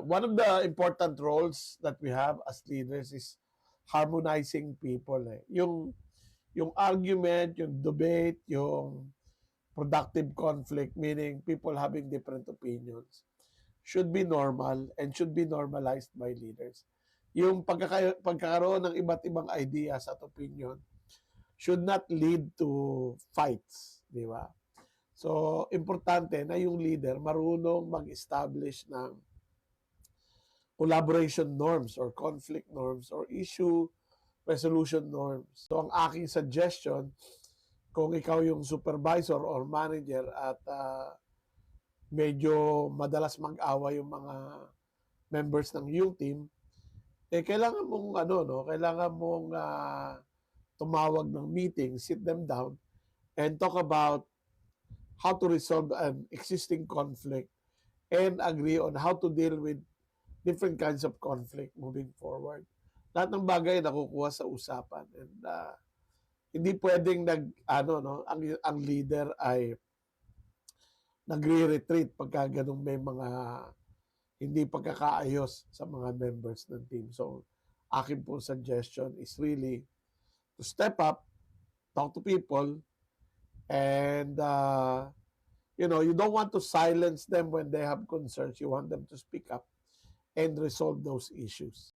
one of the important roles that we have as leaders is harmonizing people. Yung argument, yung debate, yung productive conflict, meaning people having different opinions, should be normal and should be normalized by leaders. Yung pagkakaroon ng iba't ibang ideas at opinion should not lead to fights, di ba? So, importante na yung leader marunong mag-establish ng collaboration norms or conflict norms or issue resolution norms. So, ang aking suggestion, kung ikaw yung supervisor or manager at medyo madalas mag-away yung mga members ng iyong team, kailangan mong kailangan mong tumawag ng meeting, sit them down and talk about how to resolve an existing conflict and agree on how to deal with different kinds of conflict moving forward. Lahat ng bagay nakukuha sa usapan and hindi pwedeng ang leader ay nagre-retreat pagka ganung may mga hindi pagkakaayos sa mga members ng team. So, akin po suggestion is really to step up, talk to people, and you don't want to silence them when they have concerns. You want them to speak up and resolve those issues.